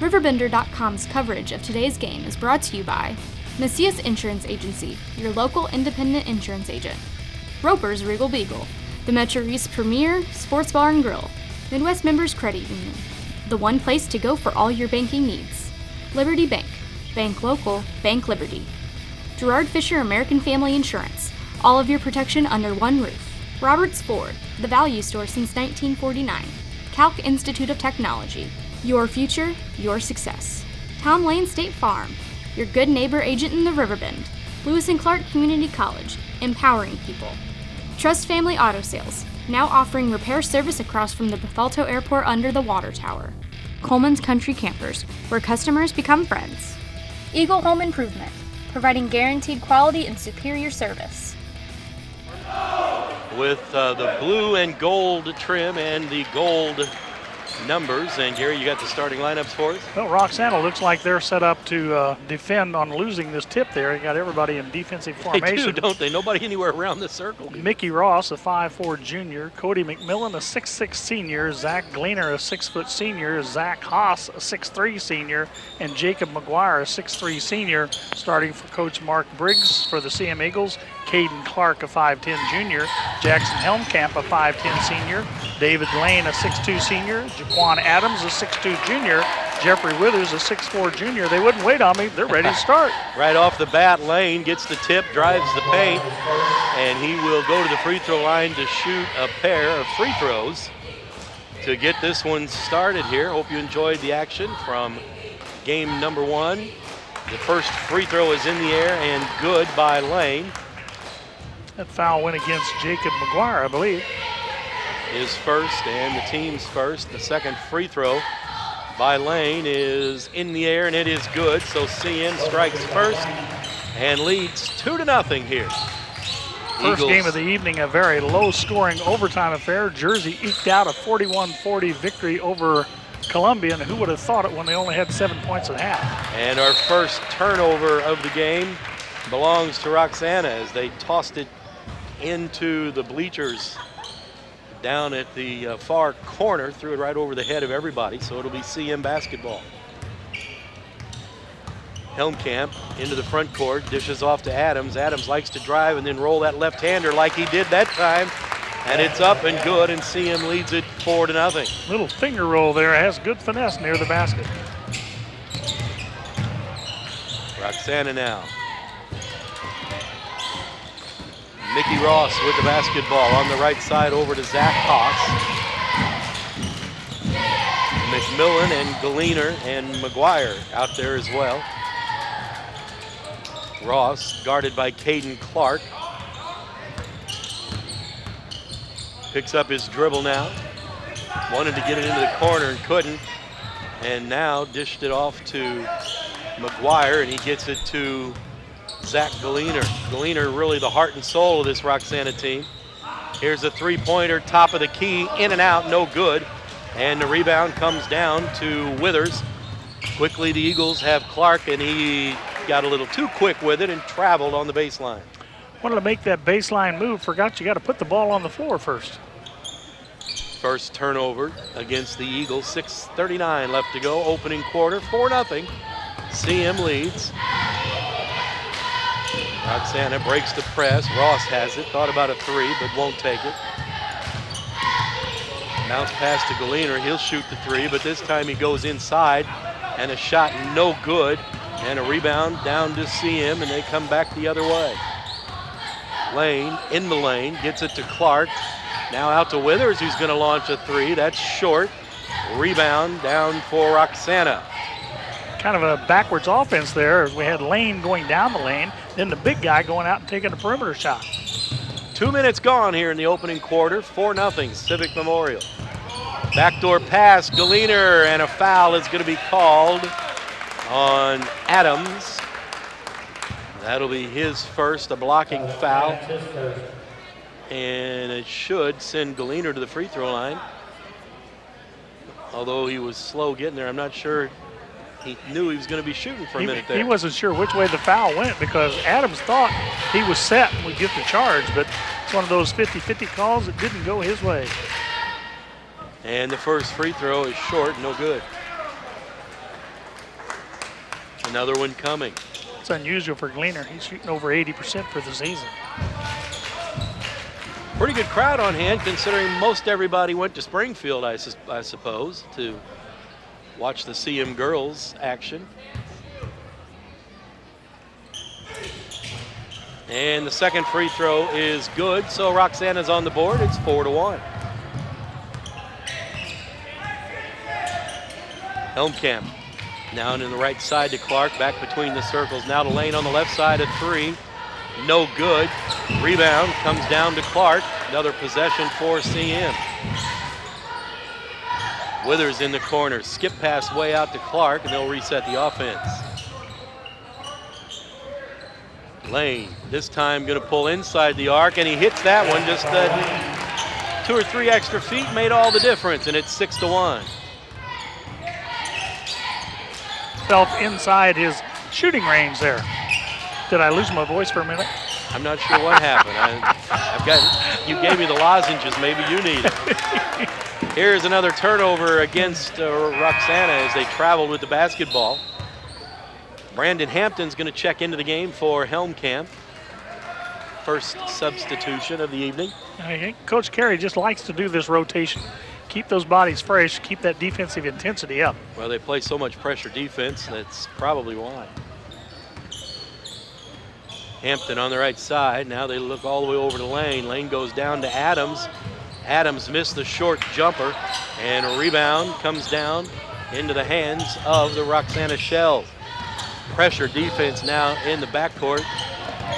RiverBender.com's coverage of today's game is brought to you by Macias Insurance Agency, your local independent insurance agent. Roper's Regal Beagle, the Metro East premier sports bar and grill. Midwest Members Credit Union, the one place to go for all your banking needs. Liberty Bank, bank local, bank Liberty. Gerard Fisher American Family Insurance, all of your protection under one roof. Roberts Ford, the value store since 1949. Calc Institute of Technology, your future, your success. Tom Lane State Farm, your good neighbor agent in the Riverbend. Lewis and Clark Community College, empowering people. Trust Family Auto Sales, now offering repair service across from the Bethalto Airport under the water tower. Coleman's Country Campers, where customers become friends. Eagle Home Improvement, providing guaranteed quality and superior service. With the blue and gold trim and the gold numbers. And Gary, you got the starting lineups for us? Well, Roxana looks like they're set up to defend on losing this tip there. You got everybody in defensive formation. They do, don't they? Nobody anywhere around the circle. Mickey Ross, a 5'4" junior. Cody McMillan, a 6'6" senior. Zach Galiner, a 6' senior. Zach Haas, a 6'3" senior. And Jacob McGuire, a 6'3" senior. Starting for Coach Mark Briggs for the CM Eagles. Caden Clark, a 5'10" junior. Jackson Helmkamp, a 5'10" senior. David Lane, a 6'2" senior. Jaquan Adams, a 6'2" junior. Jeffrey Withers, a 6'4" junior. They wouldn't wait on me. They're ready to start. Right off the bat, Lane gets the tip, drives the paint, and he will go to the free throw line to shoot a pair of free throws to get this one started here. Hope you enjoyed the action from game number one. The first free throw is in the air and good by Lane. That foul went against Jacob McGuire, I believe. His first and the team's first. The second free throw by Lane is in the air and it is good. So CM strikes first and leads 2-0 here. First game of the evening, a very low-scoring overtime affair. Jersey eked out a 41-40 victory over Columbia, and who would have thought it when they only had 7 points at half. And our first turnover of the game belongs to Roxana as they tossed it into the bleachers down at the far corner, threw it right over the head of everybody, so it'll be CM basketball. Helmkamp into the front court, dishes off to Adams. Adams likes to drive and then roll that left-hander like he did that time, and it's up and good, and CM leads it 4-0. Little finger roll there, has good finesse near the basket. Roxana now. Mickey Ross with the basketball on the right side over to Zach Haas. McMillan and Galiner and McGuire out there as well. Ross guarded by Caden Clark. Picks up his dribble now. Wanted to get it into the corner and couldn't. And now dished it off to McGuire, and he gets it to Zach Galiner. Galiner really the heart and soul of this Roxana team. Here's a three-pointer, top of the key, in and out, no good. And the rebound comes down to Withers. Quickly the Eagles have Clark, and he got a little too quick with it and traveled on the baseline. Wanted to make that baseline move, forgot you got to put the ball on the floor first. First turnover against the Eagles, 6:39 left to go, opening quarter, 4-0. CM leads. Roxana breaks the press. Ross has it. Thought about a three, but won't take it. Bounce pass to Galiner. He'll shoot the three, but this time he goes inside, and a shot no good. And a rebound down to CM, and they come back the other way. Lane in the lane, gets it to Clark. Now out to Withers, who's going to launch a three. That's short. Rebound down for Roxana. Kind of a backwards offense there. We had Lane going down the lane, then the big guy going out and taking a perimeter shot. 2 minutes gone here in the opening quarter, 4-0 Civic Memorial. Backdoor pass, Galiner, and a foul is going to be called on Adams. That'll be his first, a blocking foul. And it should send Galiner to the free throw line. Although he was slow getting there, I'm not sure. He knew he was going to be shooting for a minute there. He wasn't sure which way the foul went because Adams thought he was set and would get the charge, but it's one of those 50-50 calls that didn't go his way. And the first free throw is short, no good. Another one coming. It's unusual for Galiner. He's shooting over 80% for the season. Pretty good crowd on hand, considering most everybody went to Springfield, I suppose, to watch the CM girls action. And the second free throw is good, so Roxana's on the board. It's 4-1. Helmkamp down in the right side to Clark, back between the circles. Now to Lane on the left side, a three. No good. Rebound comes down to Clark. Another possession for CM. Withers in the corner. Skip pass way out to Clark, and they'll reset the offense. Lane, this time going to pull inside the arc, and he hits that one. Just 2 or 3 extra feet made all the difference, and it's 6-1. Felt inside his shooting range there. Did I lose my voice for a minute? I'm not sure what happened. You gave me the lozenges. Maybe you need it. Here's another turnover against Roxana as they traveled with the basketball. Brandon Hampton's going to check into the game for Helmkamp. First substitution of the evening. I think Coach Carey just likes to do this rotation. Keep those bodies fresh, keep that defensive intensity up. Well, they play so much pressure defense, that's probably why. Hampton on the right side. Now they look all the way over to Lane. Lane goes down to Adams. Adams missed the short jumper, and a rebound comes down into the hands of the Roxana Shells. Pressure defense now in the backcourt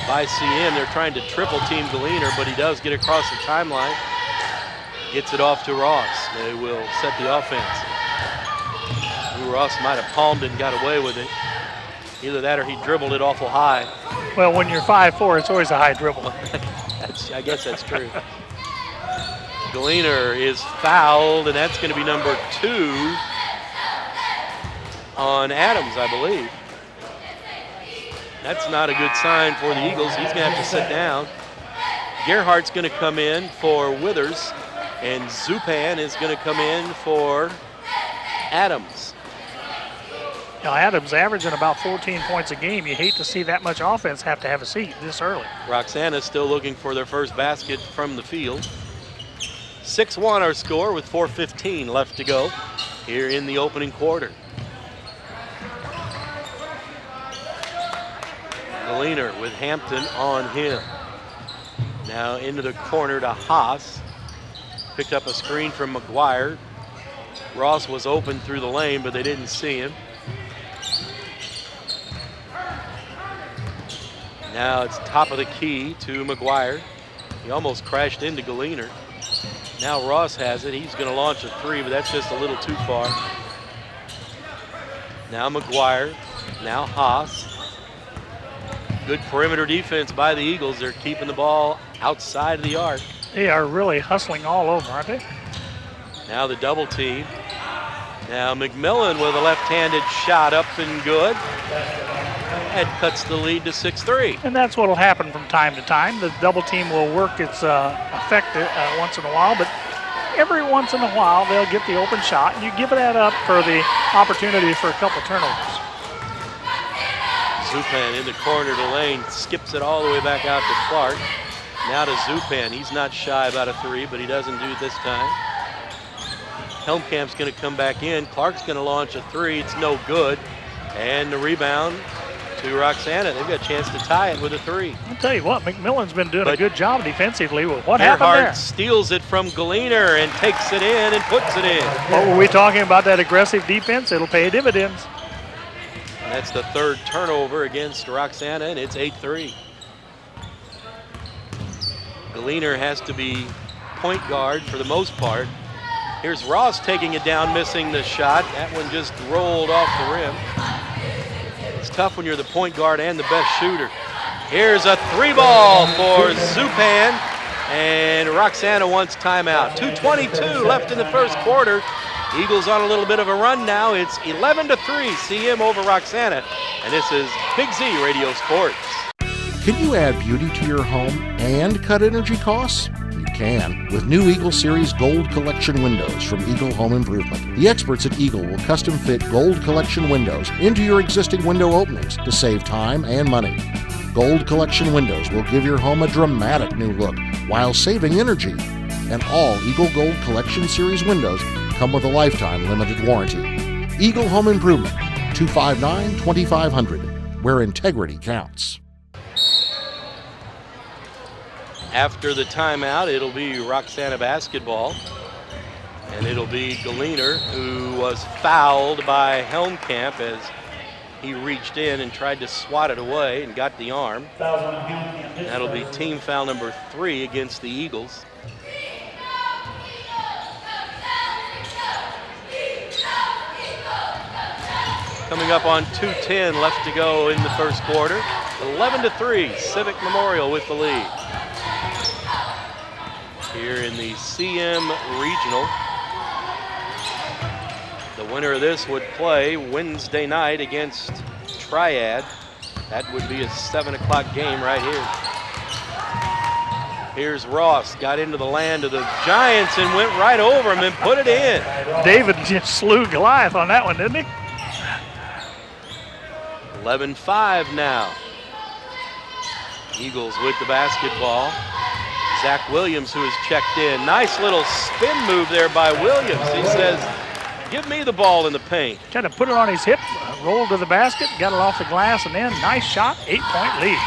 by CM. They're trying to triple team Galiner, but he does get across the timeline. Gets it off to Ross. They will set the offense. Ross might have palmed it and got away with it. Either that or he dribbled it awful high. Well, when you're 5'4", it's always a high dribble. I guess that's true. Galiner is fouled, and that's going to be number 2 on Adams, I believe. That's not a good sign for the Eagles. He's going to have to sit down. Gerhardt's going to come in for Withers, and Zupan is going to come in for Adams. Now, Adams averaging about 14 points a game. You hate to see that much offense have to have a seat this early. Roxana's still looking for their first basket from the field. 6-1 our score with 4:15 left to go here in the opening quarter. Galiner with Hampton on him. Now into the corner to Haas. Picked up a screen from McGuire. Ross was open through the lane, but they didn't see him. Now it's top of the key to McGuire. He almost crashed into Galiner. Now Ross has it. He's going to launch a 3, but that's just a little too far. Now McGuire. Now Haas. Good perimeter defense by the Eagles. They're keeping the ball outside of the arc. They are really hustling all over, aren't they? Now the double team. Now McMillan with a left-handed shot up and good. That cuts the lead to 6-3. And that's what will happen from time to time. The double team will work its effect once in a while, but every once in a while they'll get the open shot, and you give that up for the opportunity for a couple turnovers. Zupan in the corner to Lane, skips it all the way back out to Clark. Now to Zupan. He's not shy about a 3, but he doesn't do it this time. Helmkamp's going to come back in. Clark's going to launch a 3. It's no good. And the rebound to Roxana. They've got a chance to tie it with a 3. I'll tell you what, McMillan's been doing a good job defensively. What happened there? Gerhardt steals it from Galiner and takes it in and puts it in. What were we talking about, that aggressive defense? It'll pay dividends. And that's the 3rd turnover against Roxana, and it's 8-3. Galiner has to be point guard for the most part. Here's Ross taking it down, missing the shot. That one just rolled off the rim. It's tough when you're the point guard and the best shooter. Here's a 3-ball for Zupan, and Roxana wants timeout. 2:22 left in the first quarter. Eagles on a little bit of a run now. It's 11-3, CM over Roxana, and this is Big Z Radio Sports. Can you add beauty to your home and cut energy costs? You can with new Eagle Series Gold Collection windows from Eagle Home Improvement. The experts at Eagle will custom fit Gold Collection windows into your existing window openings to save time and money. Gold Collection windows will give your home a dramatic new look while saving energy. And all Eagle Gold Collection Series windows come with a lifetime limited warranty. Eagle Home Improvement, 259-2500, where integrity counts. After the timeout, it'll be Roxana basketball. And it'll be Galiner, who was fouled by Helmkamp as he reached in and tried to swat it away and got the arm. That'll be team foul number 3 against the Eagles. Coming up on 2:10 left to go in the first quarter. 11-3, Civic Memorial with the lead. Here in the CM Regional. The winner of this would play Wednesday night against Triad. That would be a 7 o'clock game right here. Here's Ross, got into the land of the Giants and went right over him and put it in. David just slew Goliath on that one, didn't he? 11-5 now. Eagles with the basketball. Zach Williams, who has checked in. Nice little spin move there by Williams. He says, give me the ball in the paint. Kind of put it on his hip, rolled to the basket, got it off the glass, and then nice shot, 8-point lead.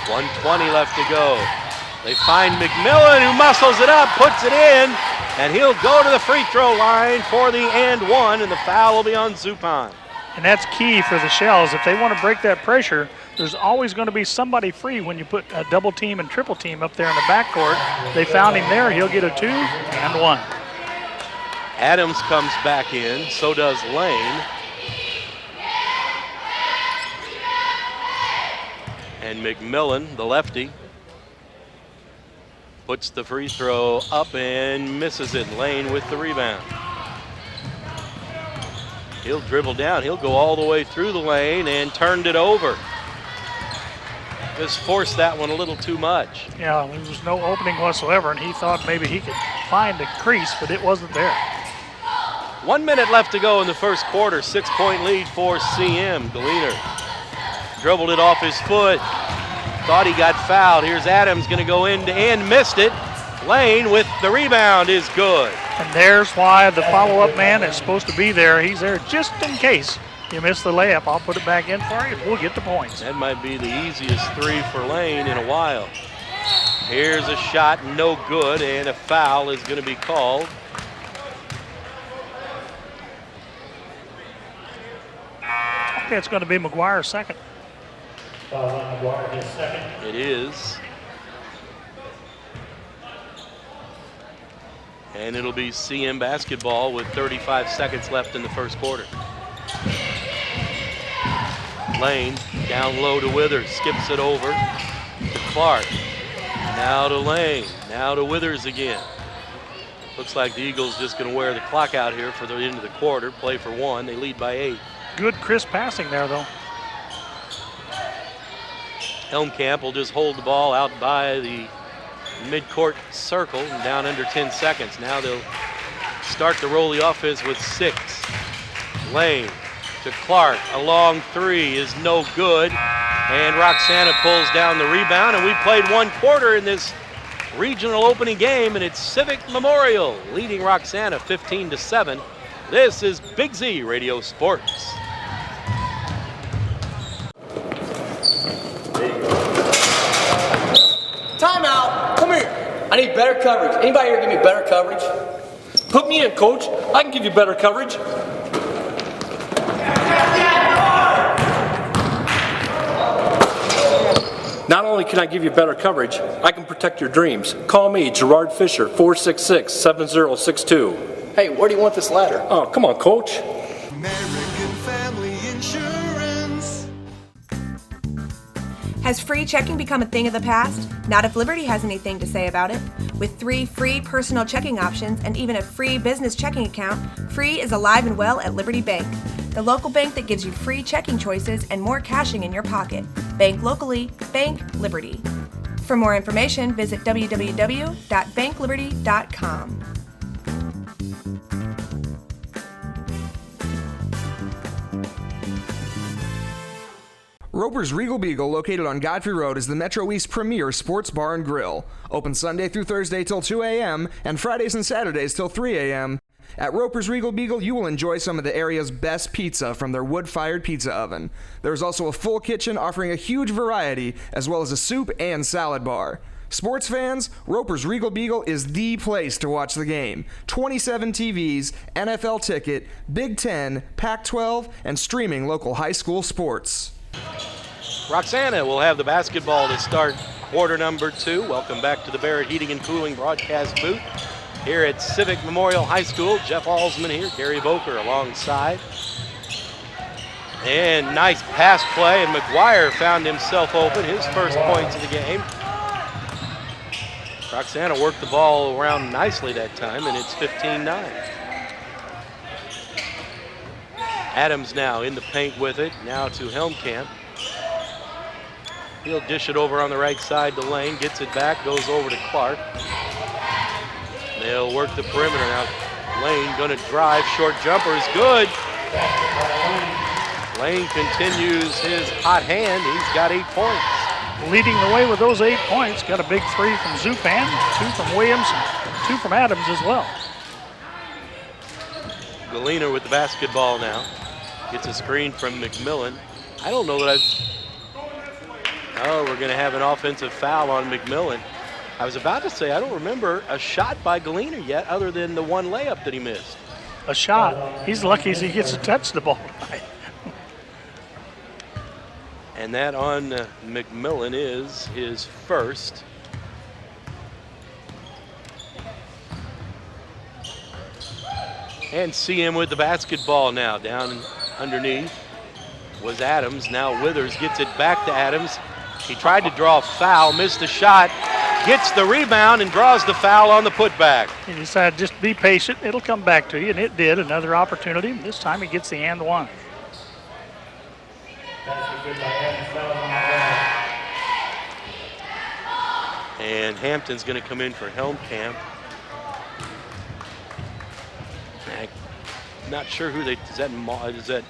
1:20 left to go. They find McMillan, who muscles it up, puts it in, and he'll go to the free throw line for the and one, and the foul will be on Zupan. And that's key for the Shells. If they want to break that pressure, there's always going to be somebody free when you put a double team and triple team up there in the backcourt. They found him there. He'll get a 2 and 1. Adams comes back in, so does Lane. And McMillan, the lefty, puts the free throw up and misses it. Lane with the rebound. He'll dribble down. He'll go all the way through the lane and turned it over. Just forced that one a little too much. Yeah, there was no opening whatsoever, and he thought maybe he could find a crease, but it wasn't there. 1 minute left to go in the first quarter. 6-point lead for CM. Galiner dribbled it off his foot. Thought he got fouled. Here's Adams going to go end to end. Missed it. Lane with the rebound is good. And there's why the follow-up man is supposed to be there. He's there just in case you miss the layup. I'll put it back in for you. We'll get the points. That might be the easiest 3 for Lane in a while. Here's a shot, no good, and a foul is going to be called. Okay, it's going to be McGuire's second. McGuire his second. It is. And it'll be CM basketball with 35 seconds left in the first quarter. Lane down low to Withers, skips it over to Clark. Now to Lane, now to Withers again. Looks like the Eagles just going to wear the clock out here for the end of the quarter, play for 1. They lead by 8. Good crisp passing there, though. Helmkamp will just hold the ball out by the midcourt circle and down under 10 seconds. Now they'll start to roll the offense with 6. Lane to Clark, a long 3 is no good, and Roxana pulls down the rebound, and we played 1 quarter in this regional opening game, and it's Civic Memorial leading Roxana 15-7. This is Big Z Radio Sports. Timeout. Come here. I need better coverage. Anybody here give me better coverage? Put me in, coach. I can give you better coverage. Not only can I give you better coverage, I can protect your dreams. Call me, Gerard Fisher, 466-7062. Hey, where do you want this ladder? Oh, come on, coach. American Family Insurance. Has free checking become a thing of the past? Not if Liberty has anything to say about it. With 3 free personal checking options and even a free business checking account, Free is alive and well at Liberty Bank, the local bank that gives you free checking choices and more cashing in your pocket. Bank locally, bank Liberty. For more information, visit www.bankliberty.com. Roper's Regal Beagle, located on Godfrey Road, is the Metro East premier sports bar and grill. Open Sunday through Thursday till 2 a.m. and Fridays and Saturdays till 3 a.m. At Roper's Regal Beagle, you will enjoy some of the area's best pizza from their wood-fired pizza oven. There is also a full kitchen offering a huge variety, as well as a soup and salad bar. Sports fans, Roper's Regal Beagle is the place to watch the game. 27 TVs, NFL ticket, Big Ten, Pac-12, and streaming local high school sports. Roxana will have the basketball to start quarter number 2. Welcome back to the Barrett Heating and Cooling broadcast booth here at Civic Memorial High School. Jeff Alsman here, Gary Boker alongside. And nice pass play, and McGuire found himself open, his first points of the game. Roxana worked the ball around nicely that time, and it's 15-9. Adams now in the paint with it, now to Helmkamp. He'll dish it over on the right side to Lane, gets it back, goes over to Clark. They'll work the perimeter now. Lane gonna drive, short jumper is good. Lane continues his hot hand, he's got 8 points. Leading the way with those 8 points, got a big 3 from Zupan, 2 from Williams, and 2 from Adams as well. Galiner with the basketball now. Gets a screen from McMillan. I don't know that Oh, we're going to have an offensive foul on McMillan. I was about to say, I don't remember a shot by Galiner yet other than the one layup that he missed. A shot? He's lucky as he gets to touch the ball tonight. And that on McMillan is his first. And CM with the basketball now. Down underneath was Adams. Now Withers gets it back to Adams. He tried to draw a foul, missed the shot, gets the rebound and draws the foul on the putback. He decided just be patient, it'll come back to you, and it did. Another opportunity. This time he gets the and one. And Hampton's going to come in for Helmkamp. I'm not sure who is that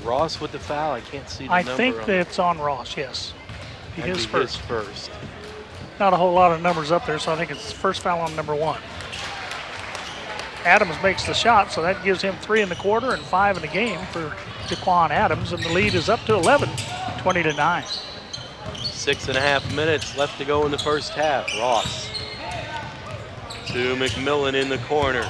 Ross with the foul? I can't see the number. I think that's on Ross, yes. His first. Not a whole lot of numbers up there, so I think it's first foul on number 1. Adams makes the shot, so that gives him 3 in the quarter and 5 in the game for Jaquan Adams, and the lead is up to 11, 20-9. 6.5 minutes left to go in the first half. Ross to McMillan in the corner.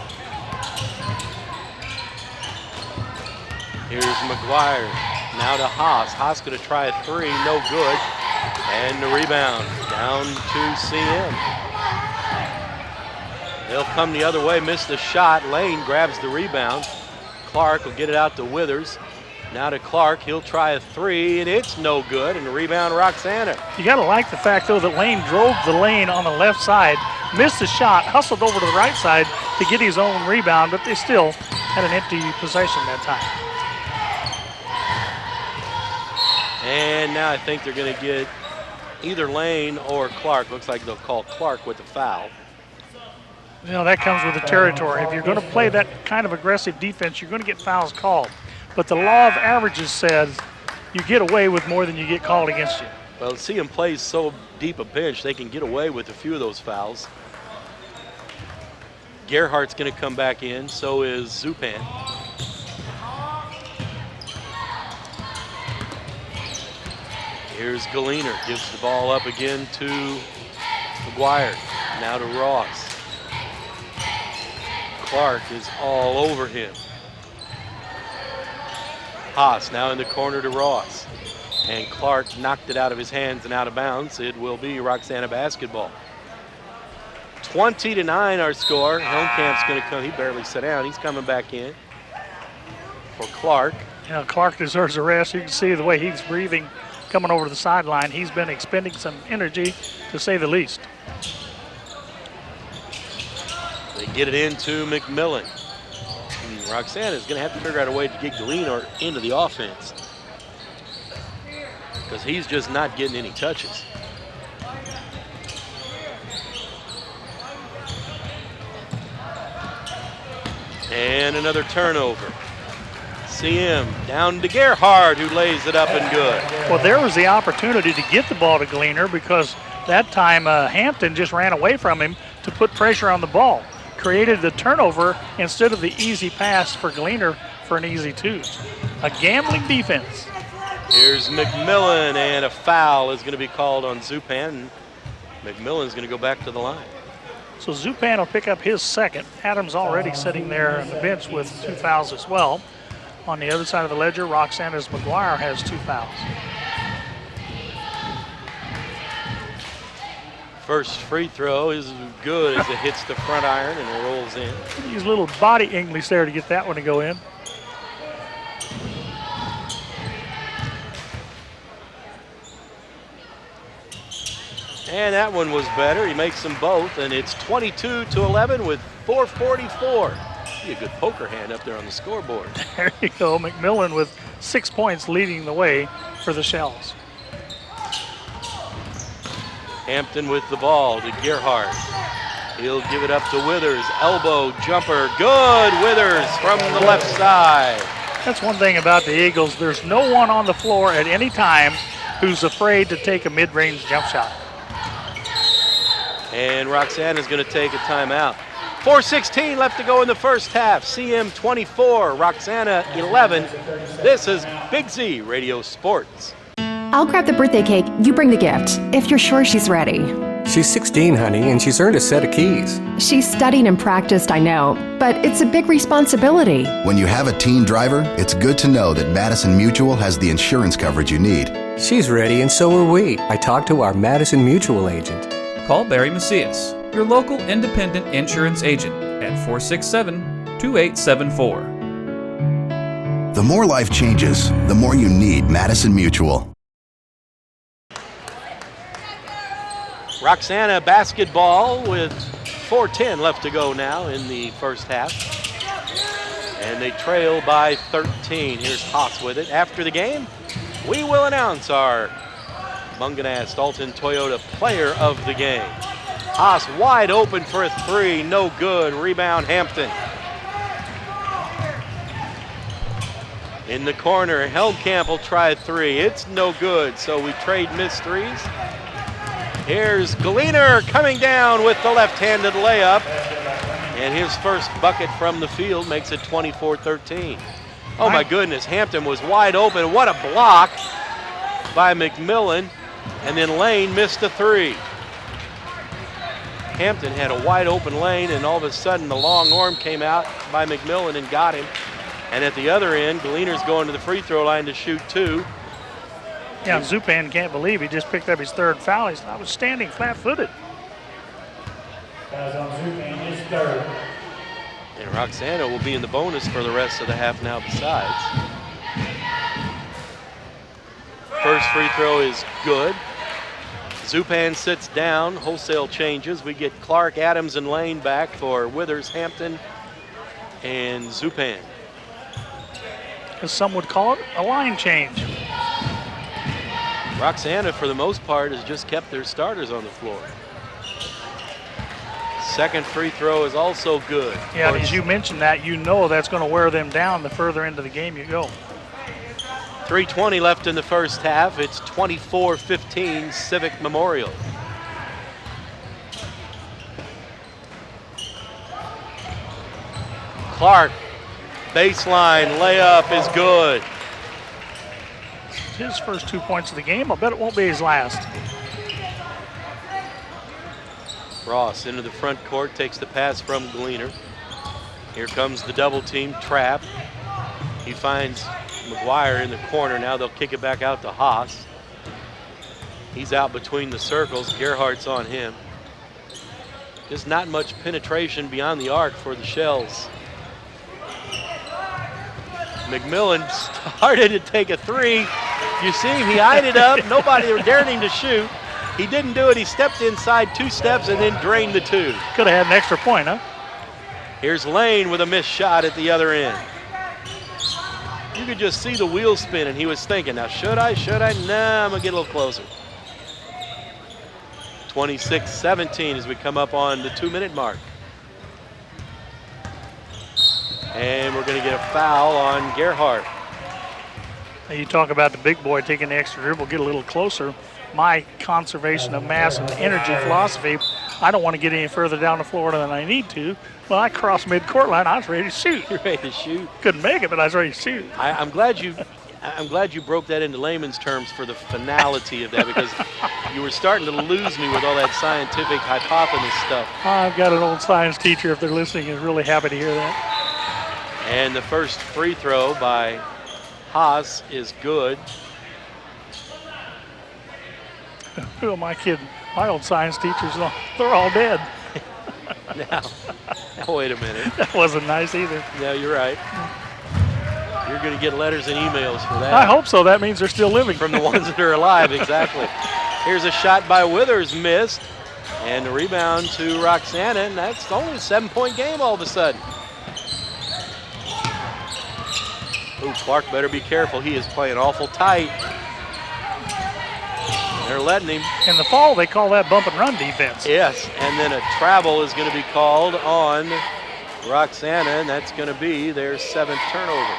Here's McGuire, now to Haas. Haas gonna try a 3, no good. And the rebound down to CM. They'll come the other way, miss the shot. Lane grabs the rebound. Clark will get it out to Withers. Now to Clark, he'll try a 3, and it's no good, and the rebound, Roxana. You gotta like the fact, though, that Lane drove the lane on the left side, missed the shot, hustled over to the right side to get his own rebound, but they still had an empty possession that time. And now I think they're gonna get either Lane or Clark. Looks like they'll call Clark with the foul. You know, that comes with the territory. If you're gonna play that kind of aggressive defense, you're gonna get fouls called. But the law of averages says you get away with more than you get called against you. Well, CM plays so deep a bench, they can get away with a few of those fouls. Gerhardt's going to come back in, so is Zupan. Here's Galiner, gives the ball up again to McGuire, now to Ross. Clark is all over him. Haas now in the corner to Ross. And Clark knocked it out of his hands and out of bounds. It will be Roxana basketball. 20-9 our score. Helmkamp's going to come. He barely sat down. He's coming back in for Clark. Yeah, Clark deserves a rest. You can see the way he's breathing coming over the sideline. He's been expending some energy, to say the least. They get it into McMillan. Roxana's going to have to figure out a way to get Galiner into the offense because he's just not getting any touches. And another turnover. CM down to Gerhardt, who lays it up and good. Well, there was the opportunity to get the ball to Galiner because that time Hampton just ran away from him to put pressure on the ball. Created the turnover instead of the easy pass for Galiner for an easy 2. A gambling defense. Here's McMillan, and a foul is going to be called on Zupan. McMillan's going to go back to the line. So Zupan will pick up his second. Adams already sitting there on the bench with 2 fouls as well. On the other side of the ledger, Roxana's McGuire has 2 fouls. First free throw is good as it hits the front iron and rolls in. Use a little body English there to get that one to go in. And that one was better. He makes them both, and it's 22-11 with 4:44. Be a good poker hand up there on the scoreboard. There you go, McMillan with 6 points leading the way for the Shells. Hampton with the ball to Gerhardt. He'll give it up to Withers. Elbow jumper, good. Withers from the left side. That's one thing about the Eagles. There's no one on the floor at any time who's afraid to take a mid-range jump shot. And Roxana's going to take a timeout. 4:16 left to go in the first half. CM 24, Roxana 11. This is Big Z Radio Sports. I'll grab the birthday cake, you bring the gift, if you're sure she's ready. She's 16, honey, and she's earned a set of keys. She's studied and practiced, I know, but it's a big responsibility. When you have a teen driver, it's good to know that Madison Mutual has the insurance coverage you need. She's ready, and so are we. I talked to our Madison Mutual agent. Call Barry Macias, your local independent insurance agent, at 467-2874. The more life changes, the more you need Madison Mutual. Roxana basketball with 4:10 left to go now in the first half. And they trail by 13. Here's Haas with it. After the game, we will announce our Munganast Alton Toyota player of the game. Haas wide open for a 3, no good. Rebound Hampton. In the corner, Helmkamp will try a 3. It's no good, so we trade missed 3s. Here's Galiner coming down with the left-handed layup. And his first bucket from the field makes it 24-13. Oh my goodness, Hampton was wide open. What a block by McMillan. And then Lane missed a 3. Hampton had a wide open lane, and all of a sudden the long arm came out by McMillan and got him. And at the other end, Galiner's going to the free throw line to shoot 2. Yeah, Zupan can't believe he just picked up his 3rd foul. I was standing flat-footed. And Roxana will be in the bonus for the rest of the half now besides. First free throw is good. Zupan sits down, wholesale changes. We get Clark, Adams, and Lane back for Withers, Hampton, and Zupan. As some would call it, a line change. Roxana, for the most part, has just kept their starters on the floor. Second free throw is also good. Yeah, as you mentioned that, you know that's going to wear them down the further into the game you go. 3:20 left in the first half. It's 24-15 Civic Memorial. Clark, baseline layup is good. His first 2 points of the game. I'll bet it won't be his last. Ross into the front court, takes the pass from Galiner. Here comes the double team trap. He finds McGuire in the corner. Now they'll kick it back out to Haas. He's out between the circles. Gerhardt's on him. Just not much penetration beyond the arc for the Shells. McMillan started to take a 3. You see him, he eyed it up. Nobody dared him to shoot. He didn't do it. He stepped inside 2 steps and then drained the 2. Could have had an extra point, huh? Here's Lane with a missed shot at the other end. You could just see the wheels spinning. He was thinking, now should I? Nah, I'm gonna get a little closer. 26-17 as we come up on the 2-minute mark. And we're going to get a foul on Gerhardt. Now you talk about the big boy taking the extra dribble, get a little closer. My conservation of mass and energy philosophy, I don't want to get any further down the floor than I need to. When I crossed mid-court line, I was ready to shoot. You're ready to shoot. Couldn't make it, but I was ready to shoot. I'm glad you broke that into layman's terms for the finality of that, because you were starting to lose me with all that scientific hypothesis stuff. I've got an old science teacher, if they're listening, is really happy to hear that. And the first free throw by Haas is good. Who am I kidding? My old science teachers, they're all dead. Now, wait a minute. That wasn't nice either. No, you're right. You're going to get letters and emails for that. I hope so. That means they're still living. From the ones that are alive, exactly. Here's a shot by Withers, missed. And the rebound to Roxana, and that's only a 7-point game all of a sudden. Ooh, Clark better be careful. He is playing awful tight. They're letting him. In the fall, they call that bump and run defense. Yes, and then a travel is going to be called on Roxana, and that's going to be their 7th turnover.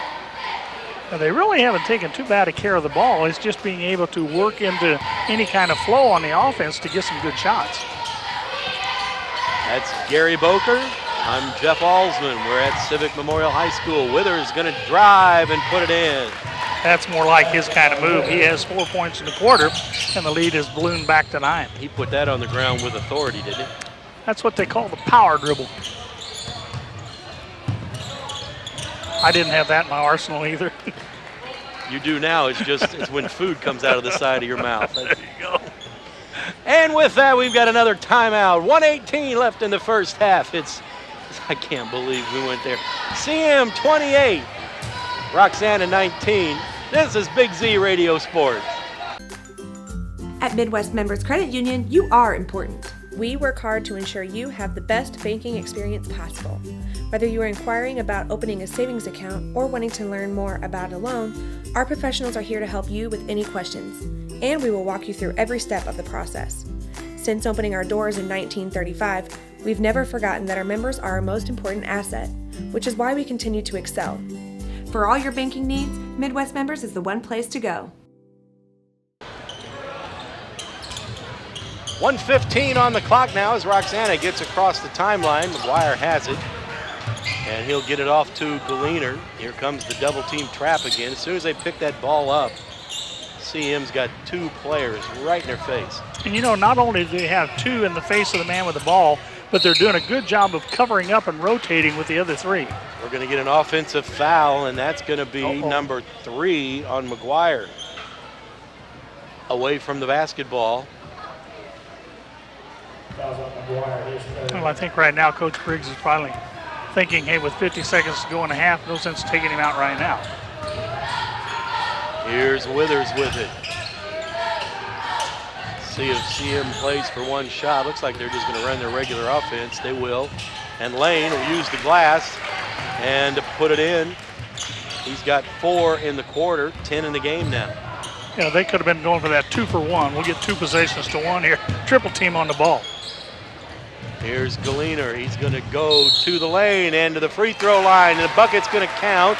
Now, they really haven't taken too bad a care of the ball. It's just being able to work into any kind of flow on the offense to get some good shots. That's Gary Boker. I'm Jeff Alsman. We're at Civic Memorial High School. Withers going to drive and put it in. That's more like his kind of move. He has 4 points in the quarter, and the lead is ballooned back to 9. He put that on the ground with authority, didn't he? That's what they call the power dribble. I didn't have that in my arsenal either. You do now. It's when food comes out of the side of your mouth. There you go. And with that, we've got another timeout. 1:18 left in the first half. I can't believe we went there. CM 28, Roxana 19. This is Big Z Radio Sports. At Midwest Members Credit Union, you are important. We work hard to ensure you have the best banking experience possible. Whether you are inquiring about opening a savings account or wanting to learn more about a loan, our professionals are here to help you with any questions, and we will walk you through every step of the process. Since opening our doors in 1935, we've never forgotten that our members are our most important asset, which is why we continue to excel. For all your banking needs, Midwest Members is the one place to go. 1:15 on the clock now as Roxana gets across the timeline. McGuire has it, and he'll get it off to Galiner. Here comes the double team trap again. As soon as they pick that ball up, CM's got 2 players right in their face. And you know, not only do they have 2 in the face of the man with the ball, but they're doing a good job of covering up and rotating with the other 3. We're going to get an offensive foul, and that's going to be number 3 on McGuire. Away from the basketball. Well, I think right now Coach Briggs is finally thinking, hey, with 50 seconds to go in a half, no sense taking him out right now. Here's Withers with it. See if CM plays for one shot. Looks like they're just going to run their regular offense. They will. And Lane will use the glass and to put it in. He's got 4 in the quarter, 10 in the game now. Yeah, they could have been going for that 2-for-1. We'll get 2 possessions to 1 here. Triple team on the ball. Here's Galiner. He's going to go to the lane and to the free throw line, and the bucket's going to count.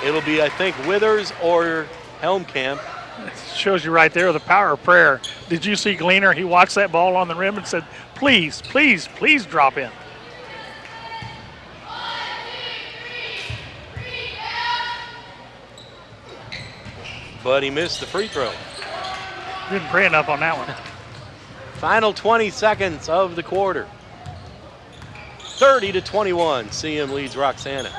It'll be, I think, Withers or Helmkamp. It shows you right there the power of prayer. Did you see Galiner? He watched that ball on the rim and said, please, please, please drop in. But he missed the free throw. Didn't pray enough on that one. Final 20 seconds of the quarter. 30-21, CM leads Roxana.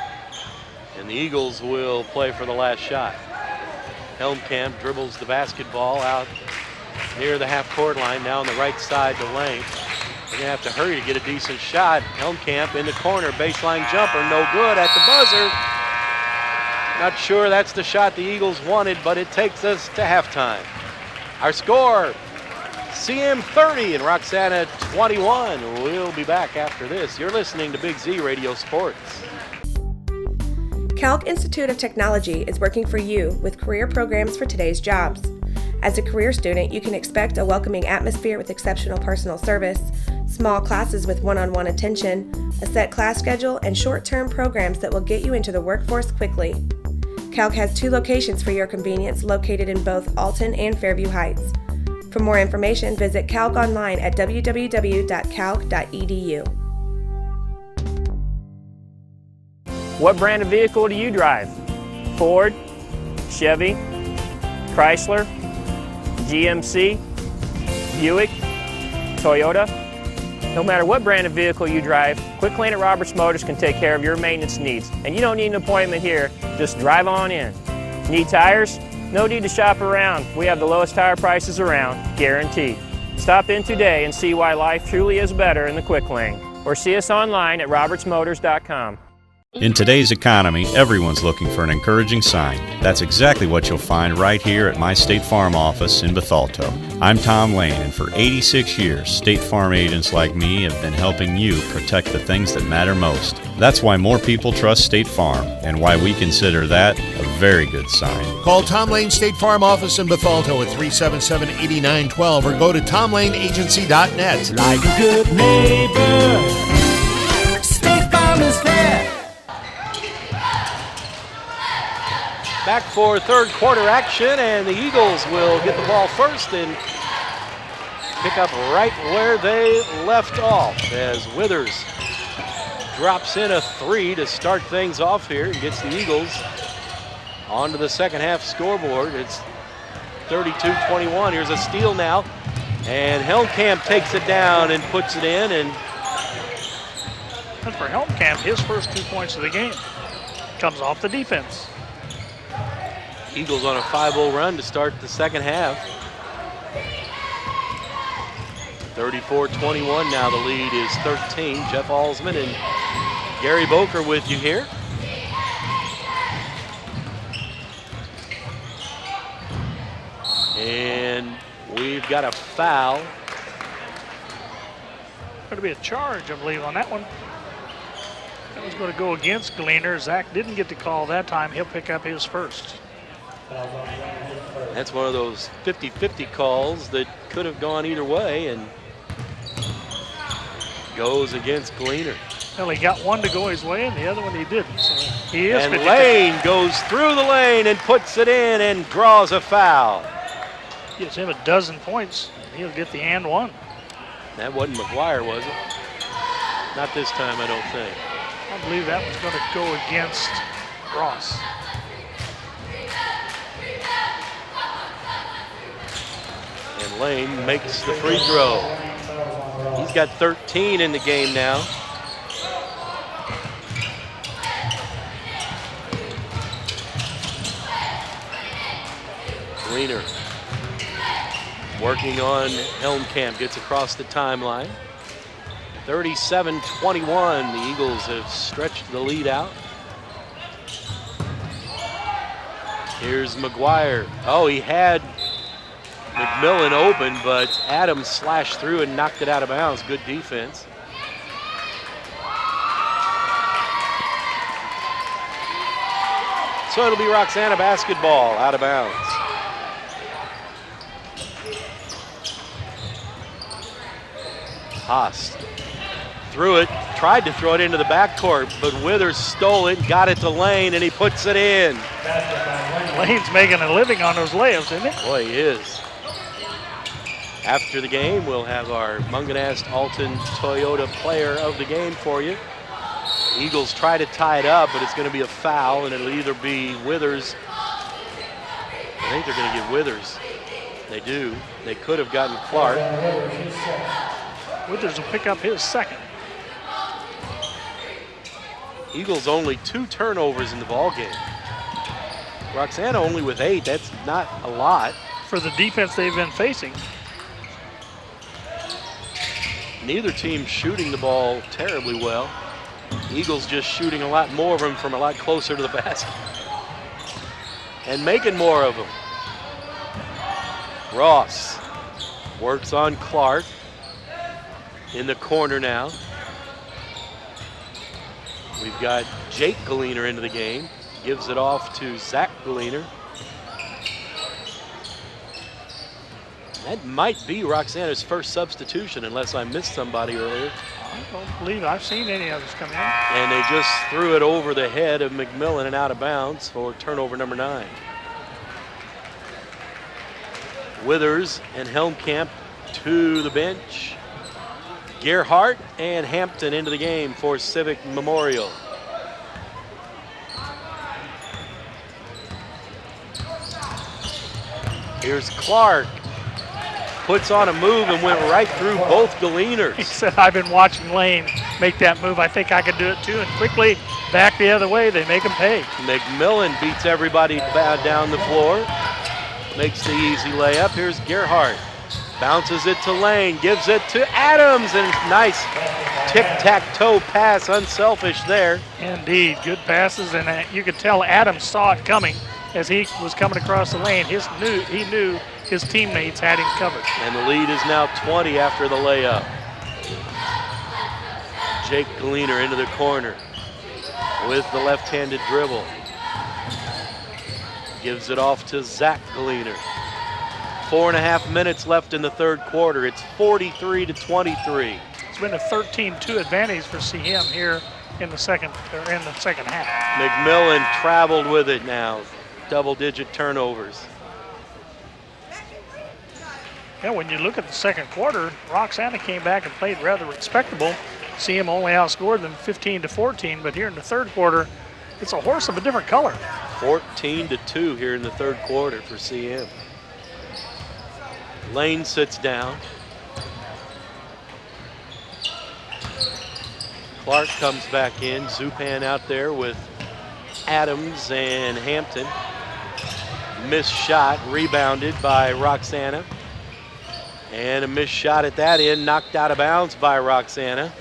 And the Eagles will play for the last shot. Helmkamp dribbles the basketball out near the half-court line, now on the right side to Lane. They're going to have to hurry to get a decent shot. Helmkamp in the corner, baseline jumper, no good at the buzzer. Not sure that's the shot the Eagles wanted, but it takes us to halftime. Our score, CM 30 and Roxana 21. We'll be back after this. You're listening to Big Z Radio Sports. Calc Institute of Technology is working for you with career programs for today's jobs. As a career student, you can expect a welcoming atmosphere with exceptional personal service, small classes with one-on-one attention, a set class schedule, and short-term programs that will get you into the workforce quickly. Calc has 2 locations for your convenience, located in both Alton and Fairview Heights. For more information, visit Calc online at www.calc.edu. What brand of vehicle do you drive? Ford, Chevy, Chrysler, GMC, Buick, Toyota? No matter what brand of vehicle you drive, Quick Lane at Roberts Motors can take care of your maintenance needs. And you don't need an appointment here, just drive on in. Need tires? No need to shop around. We have the lowest tire prices around, guaranteed. Stop in today and see why life truly is better in the Quick Lane. Or see us online at RiverBender.com. In today's economy, everyone's looking for an encouraging sign. That's exactly what you'll find right here at my State Farm office in Bethalto. I'm Tom Lane, and for 86 years, State Farm agents like me have been helping you protect the things that matter most. That's why more people trust State Farm, and why we consider that a very good sign. Call Tom Lane State Farm office in Bethalto at 377-8912 or go to tomlaneagency.net. Like a good neighbor, State Farm is there. Back for third quarter action, and the Eagles will get the ball first and pick up right where they left off as Withers drops in a 3 to start things off here and gets the Eagles onto the second half scoreboard. It's 32-21. Here's a steal now, and Helmkamp takes it down and puts it in. And for Helmkamp, his first 2 points of the game comes off the defense. Eagles on a 5-0 run to start the second half. 34-21 now, the lead is 13. Jeff Alsman and Gary Boker with you here. And we've got a foul. Going to be a charge, I believe, on that one. That was going to go against Galiner. Zach didn't get the call that time. He'll pick up his first. That's one of those 50-50 calls that could have gone either way and goes against Galiner. Well, he got one to go his way and the other one he didn't. So he is. And Lane goes through the lane and puts it in and draws a foul. Gives him a dozen points. He'll get the and one. That wasn't McGuire, was it? Not this time, I don't think. I believe that was going to go against Ross. And Lane makes the free throw. He's got 13 in the game now. Galiner working on Helmkamp, gets across the timeline. 37-21, the Eagles have stretched the lead out. Here's McGuire. Oh, he had McMillan open, but Adams slashed through and knocked it out of bounds. Good defense. So it'll be Roxana basketball, out of bounds. Haas threw it, tried to throw it into the backcourt, but Withers stole it, got it to Lane, and he puts it in. Lane's making a living on those layups, isn't he? Boy, he is. After the game, we'll have our Munganast Alton Toyota player of the game for you. Eagles try to tie it up, but it's going to be a foul, and it'll either be Withers. I think they're going to give Withers. They do. They could have gotten Clark. Withers will pick up his second. Eagles only 2 turnovers in the ball game. Roxana only with 8. That's not a lot. For the defense they've been facing. Neither team shooting the ball terribly well. Eagles just shooting a lot more of them from a lot closer to the basket. And making more of them. Ross works on Clark. In the corner now. We've got Jake Galiner into the game. Gives it off to Zach Galiner. That might be Roxana's first substitution, unless I missed somebody earlier. I don't believe I've seen any others come in. And they just threw it over the head of McMillan and out of bounds for turnover number 9. Withers and Helmkamp to the bench. Gerhardt and Hampton into the game for Civic Memorial. Here's Clark. Puts on a move and went right through both Galiners. He said, I've been watching Lane make that move. I think I could do it too. And quickly back the other way. They make him pay. McMillan beats everybody down the floor. Makes the easy layup. Here's Gerhardt. Bounces it to Lane. Gives it to Adams. And nice tic-tac-toe pass. Unselfish there. Indeed. Good passes. And you could tell Adams saw it coming as he was coming across the lane. He knew his teammates had him covered. And the lead is now 20 after the layup. Jake Galiner into the corner with the left-handed dribble. Gives it off to Zach Galiner. 4.5 minutes left in the third quarter. It's 43-23. It's been a 13-2 advantage for CM here in the second half. McMillan traveled with it now. Double-digit turnovers. Yeah, when you look at the second quarter, Roxana came back and played rather respectable. CM only outscored them 15-14, but here in the third quarter, it's a horse of a different color. 14-2 here in the third quarter for CM. Lane sits down. Clark comes back in. Zupan out there with Adams and Hampton. Missed shot, rebounded by Roxana. And a missed shot at that end, knocked out of bounds by Roxana.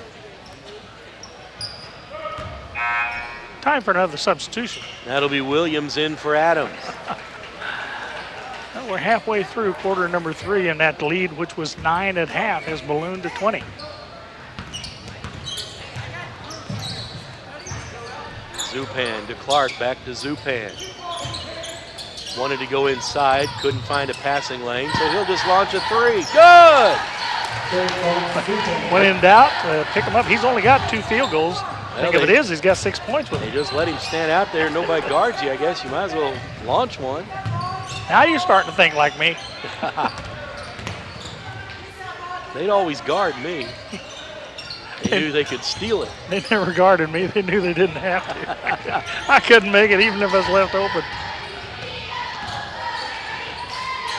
Time for another substitution. That'll be Williams in for Adams. Well, we're halfway through quarter number 3, and that lead, which was 9 at half, has ballooned to 20. Zupan to Clark, back to Zupan. Wanted to go inside, couldn't find a passing lane, so he'll just launch a 3. Good! When in doubt, pick him up. He's only got 2 field goals. Well, Think of it is, he's got 6 points with They him. just let him stand out there. Nobody guards you, I guess. You might as well launch one. Now you're starting to think like me. They'd always guard me. They knew they could steal it. They never guarded me. They knew they didn't have to. I couldn't make it even if I was left open.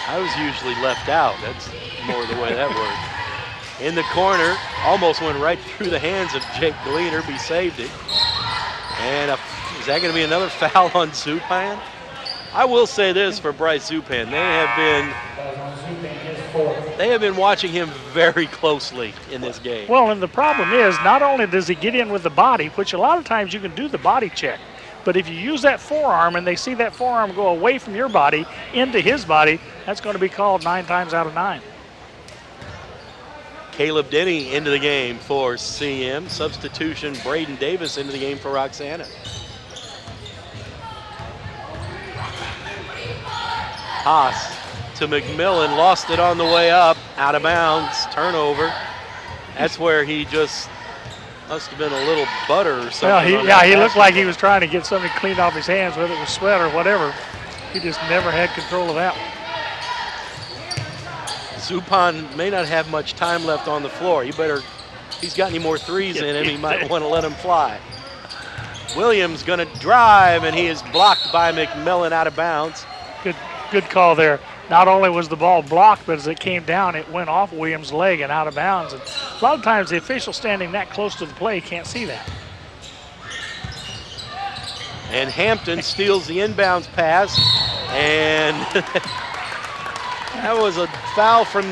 I was usually left out. That's more the way that worked. In the corner, almost went right through the hands of Jake Galiner. He saved it. And is that going to be another foul on Zupan? I will say this for Bryce Zupan. They have been watching him very closely in this game. Well, and the problem is, not only does he get in with the body, which a lot of times you can do the body check, but if you use that forearm and they see that forearm go away from your body into his body, that's going to be called 9 times out of 9. Caleb Denny into the game for CM. Substitution, Braden Davis into the game for Roxana. Haas to McMillan, lost it on the way up, out of bounds, turnover. That's where he just must have been a little butter or something. Well, he looked like he was trying to get something cleaned off his hands, whether it was sweat or whatever. He just never had control of that one. Zupan may not have much time left on the floor. He's got any more threes in him, he might want to let him fly. Williams going to drive, and he is blocked by McMillan out of bounds. Good call there. Not only was the ball blocked, but as it came down, it went off Williams' leg and out of bounds. And a lot of times the official standing that close to the play can't see that. And Hampton steals the inbounds pass, and that was a foul from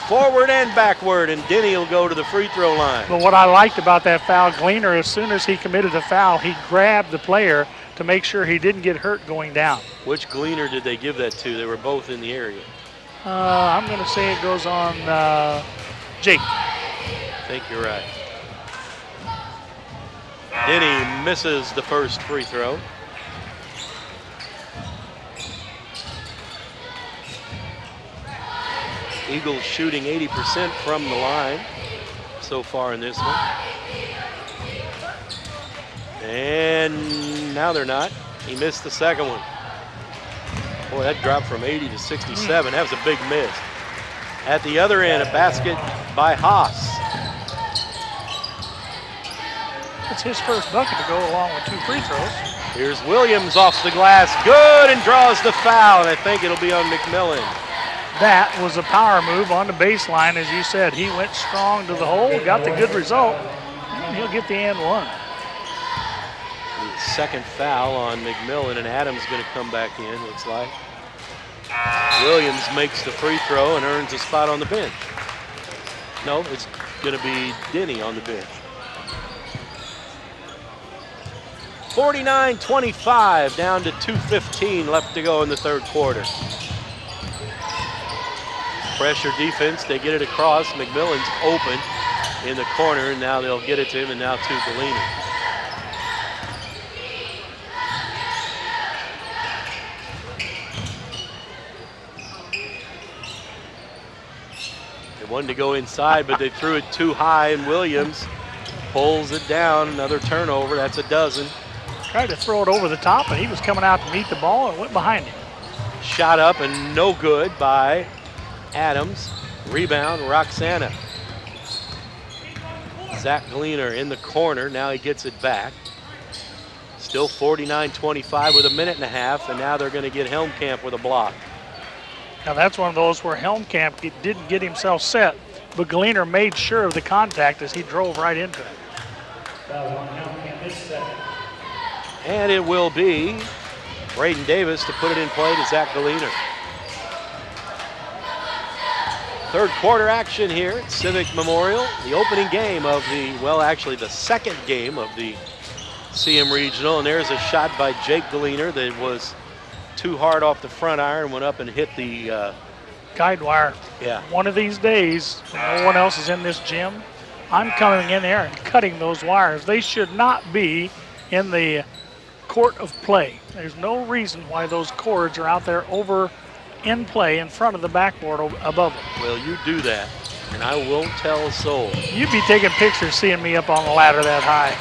forward and backward, and Denny will go to the free throw line. But what I liked about that foul, Galiner, as soon as he committed the foul, he grabbed the player to make sure he didn't get hurt going down. Which Galiner did they give that to? They were both in the area. I'm going to say it goes on Jake. I think you're right. Denny misses the first free throw. Eagles shooting 80% from the line so far in this one. And now they're not. He missed the second one. Boy, that dropped from 80 to 67. That was a big miss. At the other end, a basket by Haas. It's his first bucket to go along with 2 free throws. Here's Williams off the glass. Good, and draws the foul. And I think it'll be on McMillan. That was a power move on the baseline. As you said, he went strong to the hole, got the good result, and he'll get the and one. The second foul on McMillan, and Adams going to come back in, looks like. Williams makes the free throw and earns a spot on the bench. No, it's going to be Denny on the bench. 49-25, down to 2:15 left to go in the third quarter. Pressure defense, they get it across. McMillan's open in the corner, and now they'll get it to him, and now to Galiner. They wanted to go inside, but they threw it too high, and Williams pulls it down. Another turnover, that's a dozen. Tried to throw it over the top, and he was coming out to meet the ball and went behind him. Shot up and no good by Adams. Rebound, Roxana. Zach Galiner in the corner. Now he gets it back. Still 49-25 with a minute and a half, and now they're going to get Helmkamp with a block. Now that's one of those where Helmkamp didn't get himself set, but Galiner made sure of the contact as he drove right into it. And it will be Braden Davis to put it in play to Zach Galiner. Third quarter action here at Civic Memorial. The opening game of the second game of the CM Regional. And there's a shot by Jake Galiner that was too hard off the front iron, went up and hit the guide wire. Yeah. One of these days, when no one else is in this gym, I'm coming in there and cutting those wires. They should not be in the court of play. There's no reason why those cords are out there over in play in front of the backboard above them. Well, you do that, and I won't tell a soul. You'd be taking pictures seeing me up on the ladder that high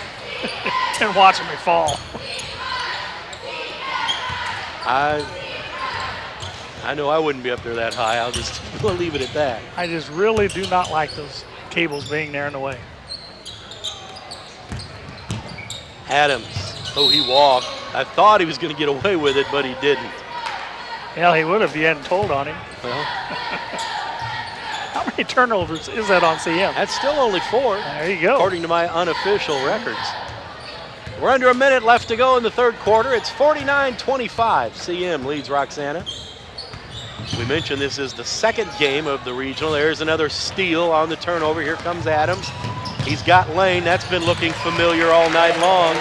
and watching me fall. I know I wouldn't be up there that high. I'll just leave it at that. I just really do not like those cables being there in the way. Adams, oh, he walked. I thought he was going to get away with it, but he didn't. Yeah, he would if you hadn't told on him. Well, how many turnovers is that on CM? That's still only 4. There you go. According to my unofficial records. We're under a minute left to go in the third quarter. It's 49-25. CM leads Roxana. We mentioned this is the second game of the regional. There's another steal on the turnover. Here comes Adams. He's got Lane. That's been looking familiar all night long.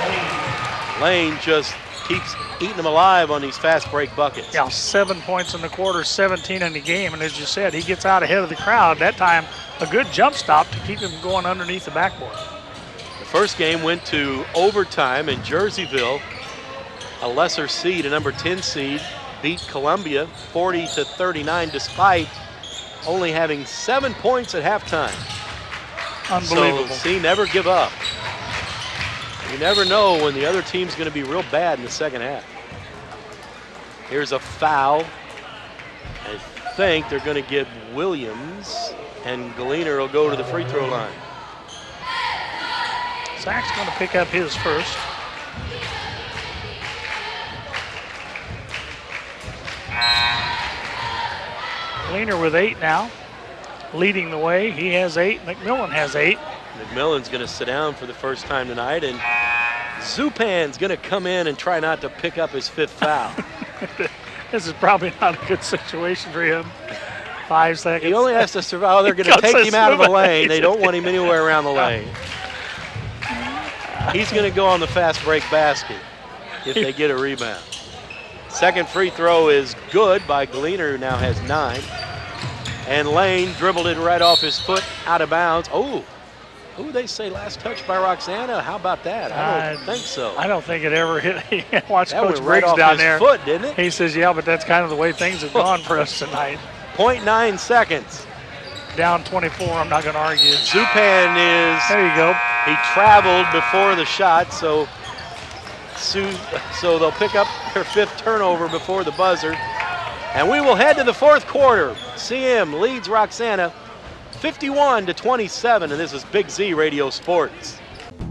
Lane just keeps eating them alive on these fast break buckets. Yeah, 7 points in the quarter, 17 in the game. And as you said, he gets out ahead of the crowd. That time, a good jump stop to keep him going underneath the backboard. The first game went to overtime, and Jerseyville, a lesser seed, a number 10 seed, beat Columbia 40-39 despite only having 7 points at halftime. Unbelievable. So, see, never give up. You never know when the other team's going to be real bad in the second half. Here's a foul. I think they're going to get Williams, and Galiner will go to the free throw line. Zach's going to pick up his first. Galiner with 8 now, leading the way. He has 8. McMillan has 8. McMillan's going to sit down for the first time tonight, and Zupan's going to come in and try not to pick up his 5th foul. This is probably not a good situation for him. 5 seconds. He only has to survive. They're going to take him out of the lane. They don't want him anywhere around the lane. He's going to go on the fast break basket if they get a rebound. Second free throw is good by Galiner, who now has 9. And Lane dribbled it right off his foot, out of bounds. Oh, who they say last touch by Roxana? How about that? I don't think so. I don't think it ever hit. Watch that Coach went right Briggs off down his there. Foot, didn't it? He says, yeah, but that's kind of the way things have gone for us tonight. 0.9 seconds. down 24. I'm not going to argue. Zupan is. There you go. He traveled before the shot, so they'll pick up their 5th turnover before the buzzer. And we will head to the 4th quarter. CM leads Roxana 51-27, and this is Big Z Radio Sports.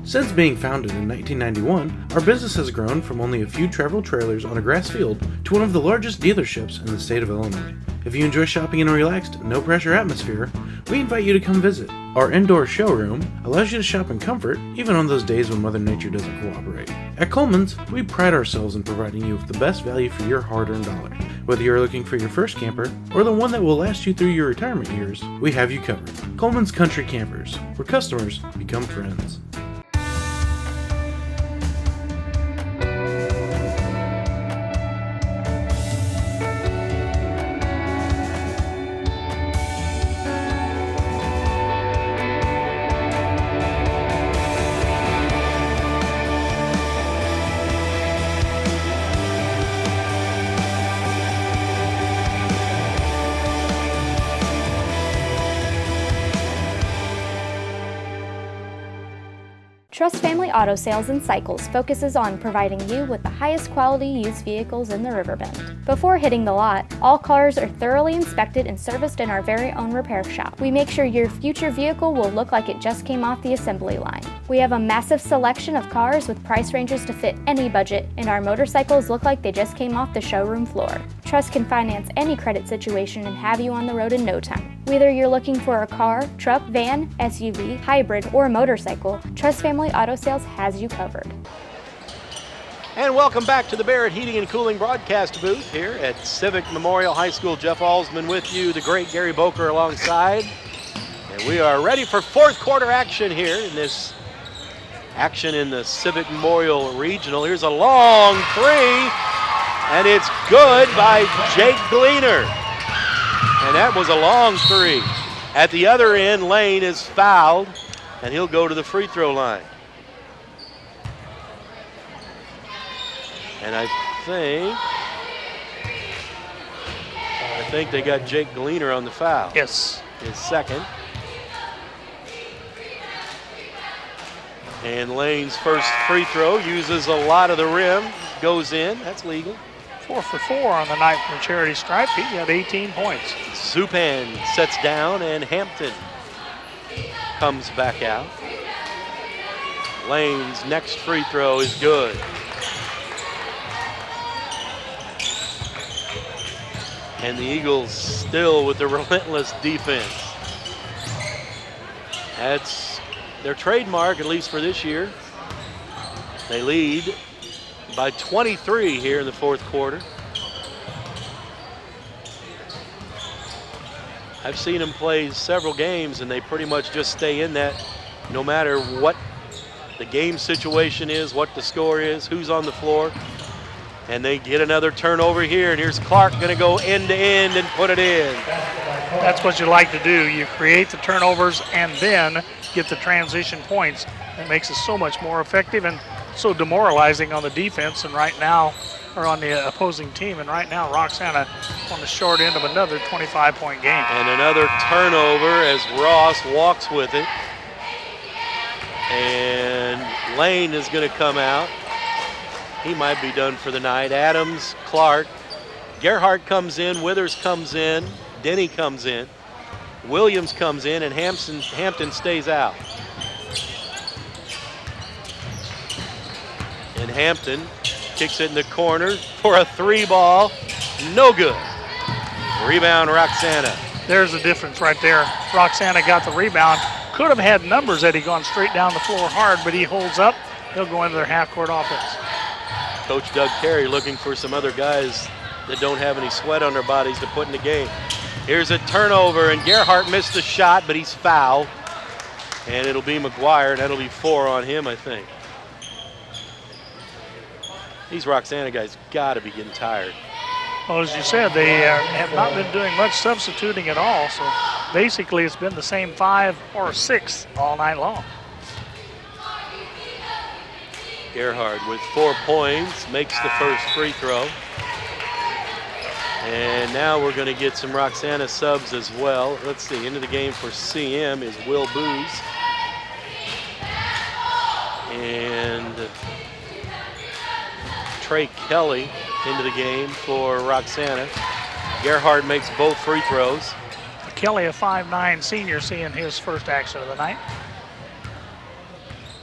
Since being founded in 1991, our business has grown from only a few travel trailers on a grass field to one of the largest dealerships in the state of Illinois. If you enjoy shopping in a relaxed, no-pressure atmosphere, we invite you to come visit. Our indoor showroom allows you to shop in comfort, even on those days when Mother Nature doesn't cooperate. At Coleman's, we pride ourselves in providing you with the best value for your hard-earned dollar. Whether you're looking for your first camper or the one that will last you through your retirement years, we have you covered. Coleman's Country Campers, where customers become friends. Trust Family Auto Sales and Cycles focuses on providing you with the highest quality used vehicles in the Riverbend. Before hitting the lot, all cars are thoroughly inspected and serviced in our very own repair shop. We make sure your future vehicle will look like it just came off the assembly line. We have a massive selection of cars with price ranges to fit any budget, and our motorcycles look like they just came off the showroom floor. Trust can finance any credit situation and have you on the road in no time. Whether you're looking for a car, truck, van, SUV, hybrid, or motorcycle, Trust Family Auto Sales has you covered. And welcome back to the Barrett Heating and Cooling broadcast booth here at Civic Memorial High School. Jeff Alsman with you, the great Gary Boker alongside. And we are ready for 4th quarter action here in this action in the Civic Memorial Regional. Here's a long 3, and it's good by Jake Galiner. And that was a long 3. At the other end, Lane is fouled, and he'll go to the free throw line. And I think they got Jake Galiner on the foul. Yes. His 2nd. And Lane's first free throw uses a lot of the rim, goes in. That's legal. 4 for 4 on the night from charity stripe. He got 18 points. Zupan sets down, and Hampton comes back out. Lane's next free throw is good. And the Eagles still with the relentless defense. That's their trademark, at least for this year. They lead by 23 here in the 4th quarter. I've seen them play several games, and they pretty much just stay in that no matter what the game situation is, what the score is, who's on the floor. And they get another turnover here, and here's Clark going to go end to end and put it in. That's what you like to do. You create the turnovers and then get the transition points. It makes it so much more effective and so demoralizing on the defense, and right now, or on the opposing team. And right now, Roxana on the short end of another 25-point game. And another turnover as Ross walks with it. And Lane is going to come out. He might be done for the night. Adams, Clark, Gerhardt comes in, Withers comes in, Denny comes in, Williams comes in, and Hampton stays out. And Hampton kicks it in the corner for a 3 ball. No good. Rebound, Roxana. There's the difference right there. Roxana got the rebound. Could have had numbers had he gone straight down the floor hard, but he holds up. He'll go into their half-court offense. Coach Doug Carey looking for some other guys that don't have any sweat on their bodies to put in the game. Here's a turnover, and Gerhardt missed the shot, but he's fouled. And it'll be McGuire, and that'll be 4 on him, I think. These Roxana guys got to be getting tired. Well, as you said, they have not been doing much substituting at all, so basically it's been the same 5 or 6 all night long. Gerhardt with 4 points, makes the first free throw. And now we're going to get some Roxana subs as well. Let's see, into the game for CM is Will Booz. And Trey Kelly into the game for Roxana. Gerhardt makes both free throws. Kelly, a 5'9" senior, seeing his first action of the night.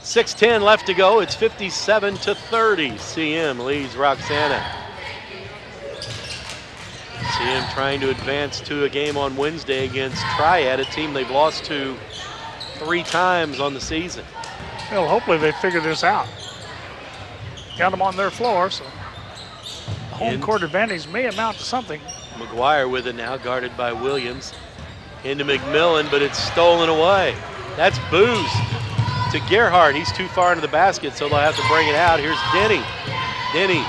6:10 left to go. It's 57-30. CM leads Roxana. CM trying to advance to a game on Wednesday against Triad, a team they've lost to 3 times on the season. Well, hopefully they figure this out. Got them on their floor, so the home court advantage may amount to something. McGuire with it now, guarded by Williams. Into McMillan, but it's stolen away. That's Booz to Gerhardt. He's too far into the basket, so they'll have to bring it out. Here's Denny. Denny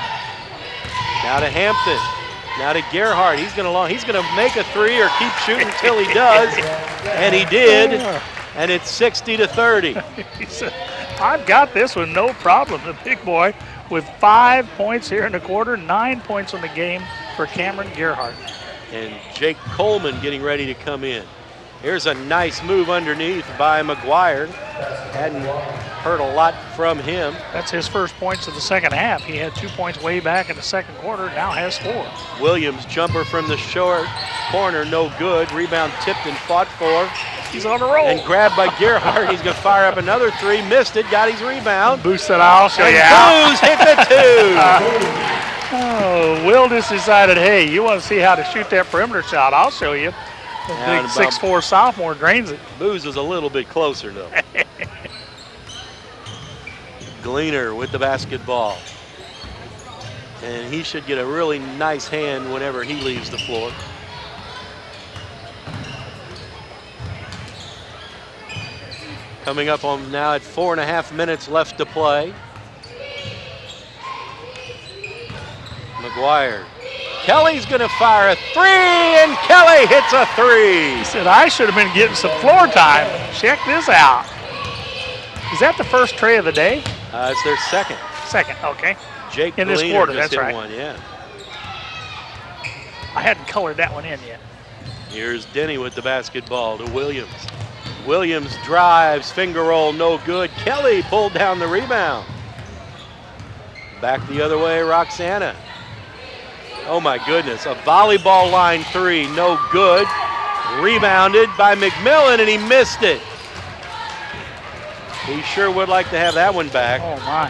now to Hampton. Now to Gerhardt. He's gonna make a 3 or keep shooting until he does, and he did. And it's 60-30. He said, "I've got this with no problem." The big boy with 5 points here in the quarter, 9 points on the game for Cameron Gerhardt. And Jake Coleman getting ready to come in. Here's a nice move underneath by McGuire. Hadn't heard a lot from him. That's his first points of the second half. He had 2 points way back in the second quarter, now has 4. Williams jumper from the short corner, no good. Rebound tipped and fought for. He's on a roll. And grabbed by Gerhardt. He's going to fire up another 3. Missed it, got his rebound. Boost it, I'll show you. Booz hit the 2. Will just decided, hey, you want to see how to shoot that perimeter shot? I'll show you. The big 6'4" sophomore drains it. Booz was a little bit closer, though. Galiner with the basketball. And he should get a really nice hand whenever he leaves the floor. Coming up on now at 4.5 minutes left to play. McGuire. Kelly's gonna fire a 3, and Kelly hits a 3. He said, I should have been getting some floor time. Check this out. Is that the first tray of the day? It's their second. Second, okay. Jake in this Galiner quarter, just that's hit right. one, yeah. I hadn't colored that one in yet. Here's Denny with the basketball to Williams. Williams drives, finger roll, no good. Kelly pulled down the rebound. Back the other way, Roxana. Oh my goodness, a volleyball line 3, no good. Rebounded by McMillan, and he missed it. He sure would like to have that one back. Oh my.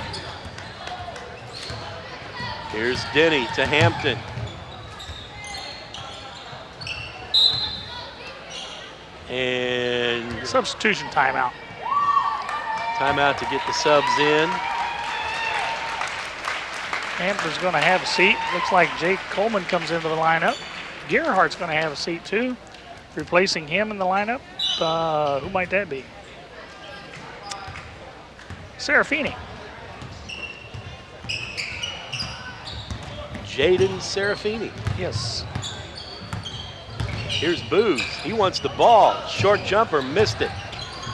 Here's Denny to Hampton. And substitution timeout. Timeout to get the subs in. Hampton's going to have a seat. Looks like Jake Coleman comes into the lineup. Gerhardt's going to have a seat too. Replacing him in the lineup. Who might that be? Serafini. Jaden Serafini. Yes. Here's Booz. He wants the ball. Short jumper, missed it.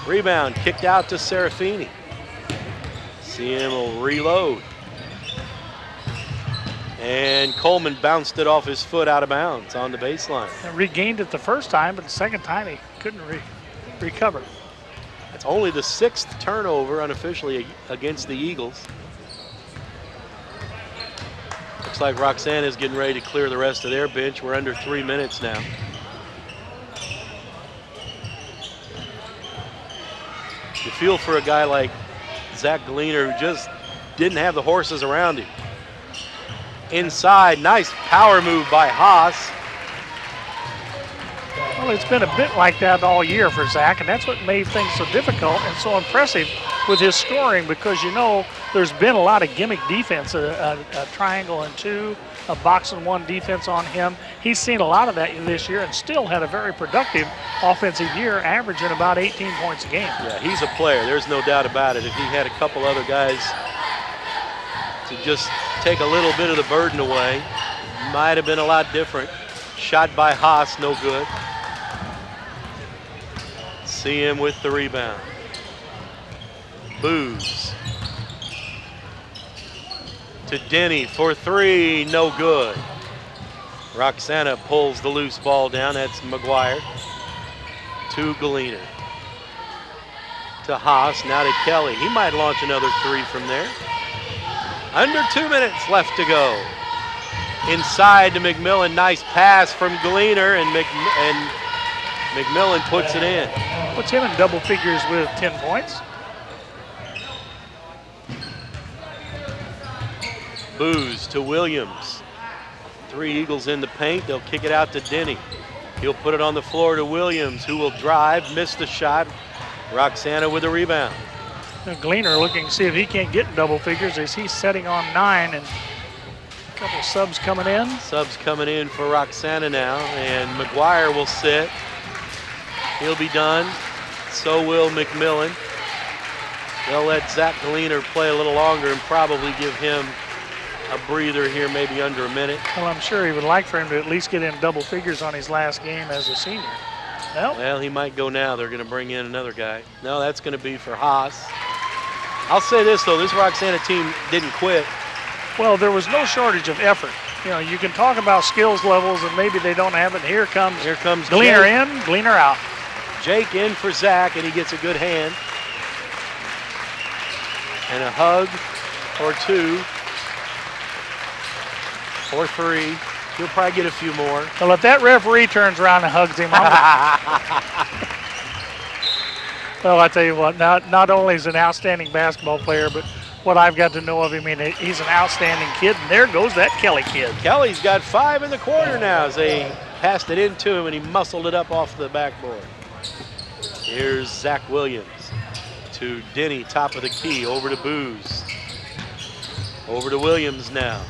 Rebound kicked out to Serafini. CM will reload. And Coleman bounced it off his foot out of bounds on the baseline. And regained it the first time, but the second time he couldn't recover. It's only the 6th turnover unofficially against the Eagles. Looks like Roxana's getting ready to clear the rest of their bench. We're under 3 minutes now. You feel for a guy like Zach Galiner who just didn't have the horses around him. Inside, nice power move by Haas. Well, it's been a bit like that all year for Zach, and that's what made things so difficult and so impressive with his scoring, because you know there's been a lot of gimmick defense, a triangle and 2, a box and 1 defense on him. He's seen a lot of that this year and still had a very productive offensive year, averaging about 18 points a game. Yeah, he's a player. There's no doubt about it. If he had a couple other guys to just take a little bit of the burden away, might have been a lot different. Shot by Haas, no good. See him with the rebound. Booz. To Denny for 3, no good. Roxana pulls the loose ball down. That's McGuire. To Galiner. To Haas, now to Kelly. He might launch another three from there. Under 2 minutes left to go. Inside to McMillan. Nice pass from Galiner, and McMillan puts it in. Puts him in double figures with 10 points. Booz to Williams. 3 Eagles in the paint. They'll kick it out to Denny. He'll put it on the floor to Williams, who will drive, miss the shot. Roxana with a rebound. Now Galiner looking to see if he can't get in double figures as he's setting on 9, and a couple subs coming in. Subs coming in for Roxana now, and McGuire will sit. He'll be done. So will McMillan. They'll let Zach Galiner play a little longer and probably give him a breather here, maybe under a minute. Well, I'm sure he would like for him to at least get in double figures on his last game as a senior. No? Well, he might go now. They're going to bring in another guy. No, that's going to be for Haas. I'll say this, though. This Roxana team didn't quit. Well, there was no shortage of effort. You know, you can talk about skills levels and maybe they don't have it. Here comes Galiner in, Galiner out. Jake in for Zach, and he gets a good hand. And a hug or 2 or 3. He'll probably get a few more. Well, if that referee turns around and hugs him, well, I tell you what, not only is he an outstanding basketball player, but what I've got to know of him, he's an outstanding kid, and there goes that Kelly kid. Kelly's got 5 in the quarter now as they passed it into him, and he muscled it up off the backboard. Here's Zach Williams to Denny, top of the key, over to Booz. Over to Williams now.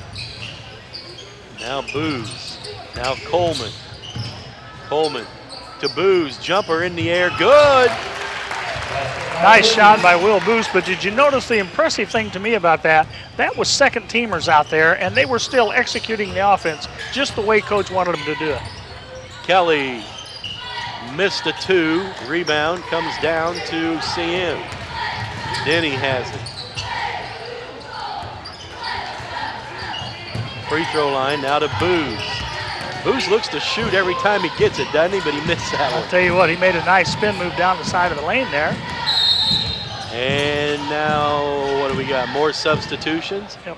Now Booz. Now Coleman. Coleman to Booz. Jumper in the air. Good. Nice shot by Will Booz, but did you notice the impressive thing to me about that? That was second teamers out there, and they were still executing the offense just the way Coach wanted them to do it. Kelly missed a 2. Rebound comes down to CM. Denny has it. Free throw line now to Booz. Booz looks to shoot every time he gets it, doesn't he? But he missed that one. I'll tell you what, he made a nice spin move down the side of the lane there. And now, what do we got? More substitutions? Yep.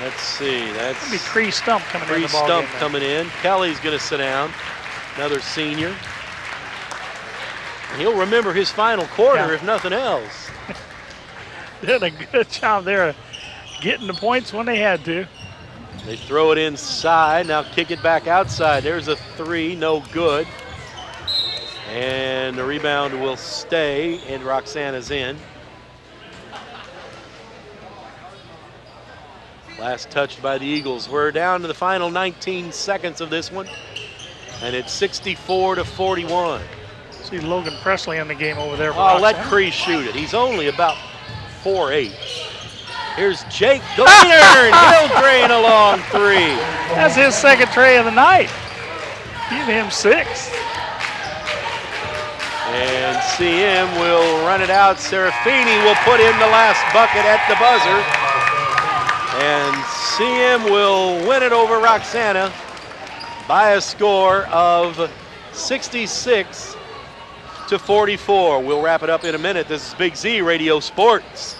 Let's see. That's be Cree Stump coming in. Cree Stump coming in. Kelly's going to sit down. Another senior. And he'll remember his final quarter, if nothing else. Did a good job there getting the points when they had to. They throw it inside. Now kick it back outside. There's a 3, no good. And the rebound will stay, and Roxana's in. Last touched by the Eagles. We're down to the final 19 seconds of this one, and it's 64-41. See Logan Presley in the game over there. Oh, let Cree shoot it. He's only about 4'8". Here's Jake Galiner, and he'll drain a long 3. That's his second tray of the night. Give him 6. And CM will run it out. Serafini will put in the last bucket at the buzzer. And CM will win it over Roxana by a score of 66-44. We'll wrap it up in a minute. This is Big Z Radio Sports.